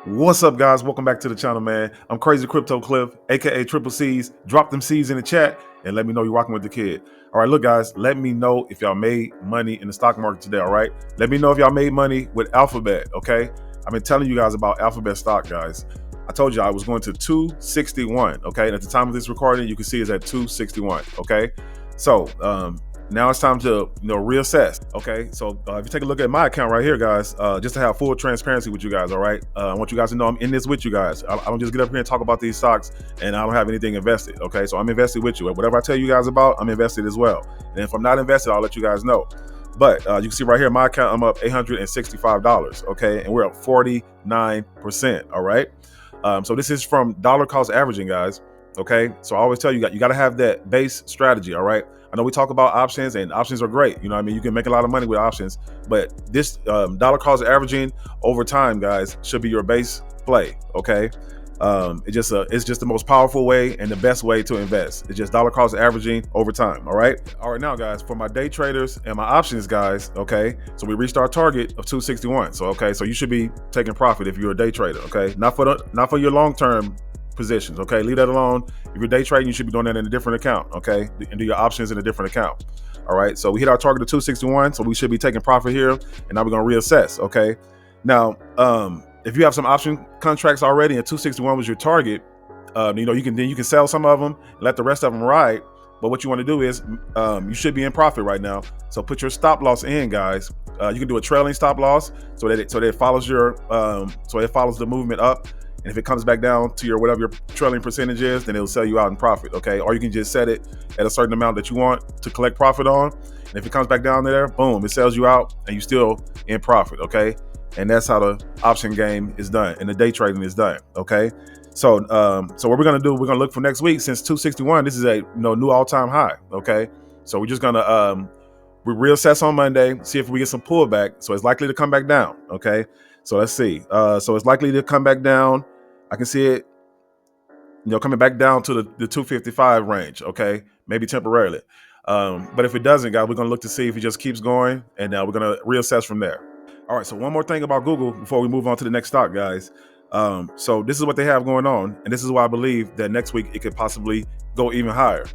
What's up, guys? Welcome back to the channel, man. I'm Crazy Crypto Cliff, aka Triple C's. Drop them C's in the chat and let me know you're rocking with the kid. All right, look, guys, let me know if y'all made money in the stock market today. All right, let me know if y'all made money with Alphabet. Okay, I've been telling you guys about Alphabet stock, guys. I told you I was going to 261. Okay, and at the time of this recording, you can see it's at 261. Okay, so now it's time to reassess. Okay, so if you take a look at my account right here, guys, just to have full transparency with you guys. All right, I want you guys to know I'm in this with you guys. I don't just get up here and talk about these stocks and I don't have anything invested. Okay, so I'm invested with you. Whatever I tell you guys about, I'm invested as well. And if I'm not invested, I'll let you guys know. But you can see right here, my account, I'm up $865. Okay, and we're up 49%. All right, so this is from dollar cost averaging, guys. Okay, so I always tell you, you got to have that base strategy. All right, I know we talk about options, and options are great. You know what I mean? You can make a lot of money with options, but this dollar cost averaging over time, guys, should be your base play. Okay, it's just the most powerful way and the best way to invest. It's just dollar cost averaging over time. All right, now, guys, for my day traders and my options guys. Okay, so we reached our target of 261. So so you should be taking profit if you're a day trader. Okay, not for your long term positions. Okay, leave that alone. If you're day trading, you should be doing that in a different account. Okay, and do your options in a different account. All right, so we hit our target of 261, so we should be taking profit here, and now we're going to reassess. Okay, now if you have some option contracts already and 261 was your target, you can sell some of them and let the rest of them ride. But what you want to do is you should be in profit right now, so put your stop loss in, guys. You can do a trailing stop loss so that it follows your follows the movement up. And if it comes back down to your whatever your trailing percentage is, then it'll sell you out in profit. Okay, or you can just set it at a certain amount that you want to collect profit on. And if it comes back down there, boom, it sells you out and you still in profit. Okay, and that's how the option game is done and the day trading is done. Okay, so what we're gonna do, we're gonna look for next week. Since 261, this is a new all-time high. Okay, so we're just gonna we reassess on Monday, see if we get some pullback. So it's likely to come back down. Okay, so let's see. So it's likely to come back down. I can see it, coming back down to the 255 range. Okay, maybe temporarily. But if it doesn't, guys, we're gonna look to see if it just keeps going, and we're gonna reassess from there. All right. So one more thing about Google before we move on to the next stock, guys. So this is what they have going on, and this is why I believe that next week it could possibly go even higher.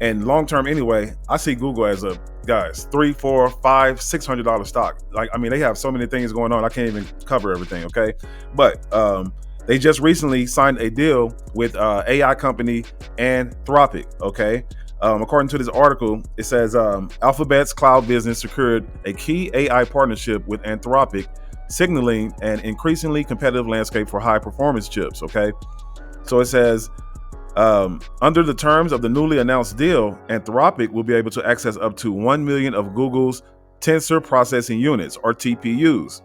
And long term, anyway, I see Google as a $300, $400, $500, $600 stock. Like, I mean, they have so many things going on. I can't even cover everything. Okay, but they just recently signed a deal with AI company Anthropic. Okay, according to this article, it says Alphabet's cloud business secured a key AI partnership with Anthropic, signaling an increasingly competitive landscape for high performance chips. Okay, so it says under the terms of the newly announced deal, Anthropic will be able to access up to 1 million of Google's tensor processing units, or TPUs,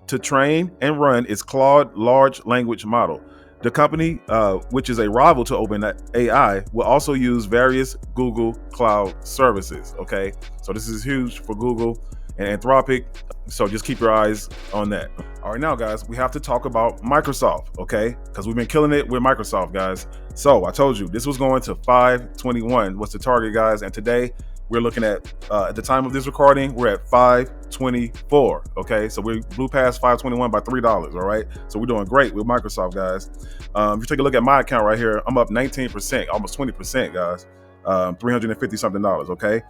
to train and run its Claude large language model. The company, which is a rival to OpenAI, will also use various Google Cloud services. Okay, so this is huge for Google and Anthropic. So just keep your eyes on that. All right, now, guys, we have to talk about Microsoft. Okay, because we've been killing it with Microsoft, guys. So I told you this was going to 521. What's the target, guys? And today we're looking at the time of this recording, we're at 524. Okay, so we blew past 521 by $3. All right, so we're doing great with Microsoft, guys. If you take a look at my account right here, I'm up 19%, almost 20%, guys. $350 something. Okay,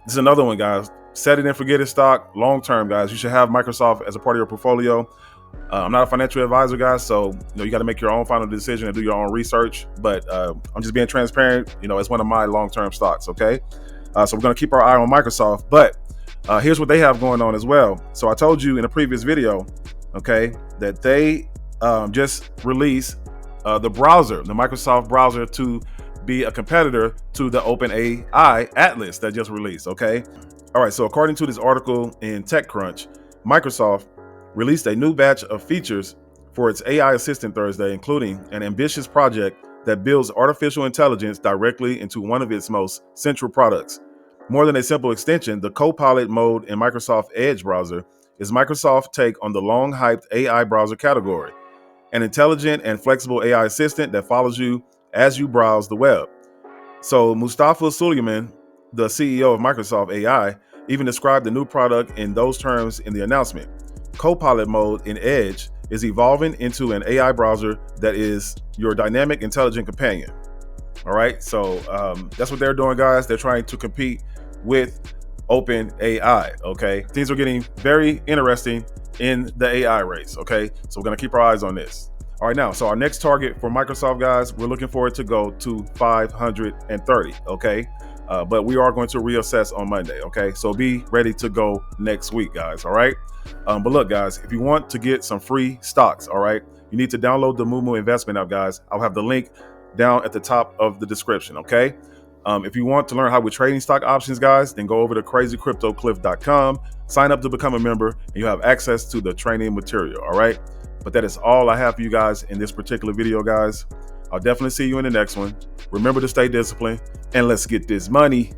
this is another one, guys. Set it and forget it stock. Long term, guys, you should have Microsoft as a part of your portfolio. I'm not a financial advisor, guys, so you got to make your own final decision and do your own research. But I'm just being transparent. It's one of my long-term stocks. Okay, so we're gonna keep our eye on Microsoft. But here's what they have going on as well. So I told you in a previous video, okay, that they just released the browser, the Microsoft browser, to be a competitor to the OpenAI Atlas that just released. Okay, all right. So according to this article in TechCrunch, Microsoft released a new batch of features for its AI assistant Thursday, including an ambitious project that builds artificial intelligence directly into one of its most central products. More than a simple extension, the Copilot mode in Microsoft Edge browser is Microsoft's take on the long-hyped AI browser category, an intelligent and flexible AI assistant that follows you as you browse the web. So Mustafa Suleyman, the CEO of Microsoft AI, even described the new product in those terms in the announcement. Copilot mode in Edge is evolving into an AI browser that is your dynamic, intelligent companion. All right, so that's what they're doing, guys. They're trying to compete with Open AI. Okay, things are getting very interesting in the AI race. Okay, so we're gonna keep our eyes on this. All right, now, so our next target for Microsoft, guys, we're looking for it to go to 530. Okay, but we are going to reassess on Monday. Okay, so be ready to go next week, guys. All right, but look, guys, if you want to get some free stocks, all right, you need to download the Moo investment app, guys. I'll have the link down at the top of the description. Okay. If you want to learn how we're trading stock options, guys, then go over to crazycryptocliff.com, sign up to become a member, and you have access to the training material. All right. But that is all I have for you guys in this particular video, guys. I'll definitely see you in the next one. Remember to stay disciplined and let's get this money.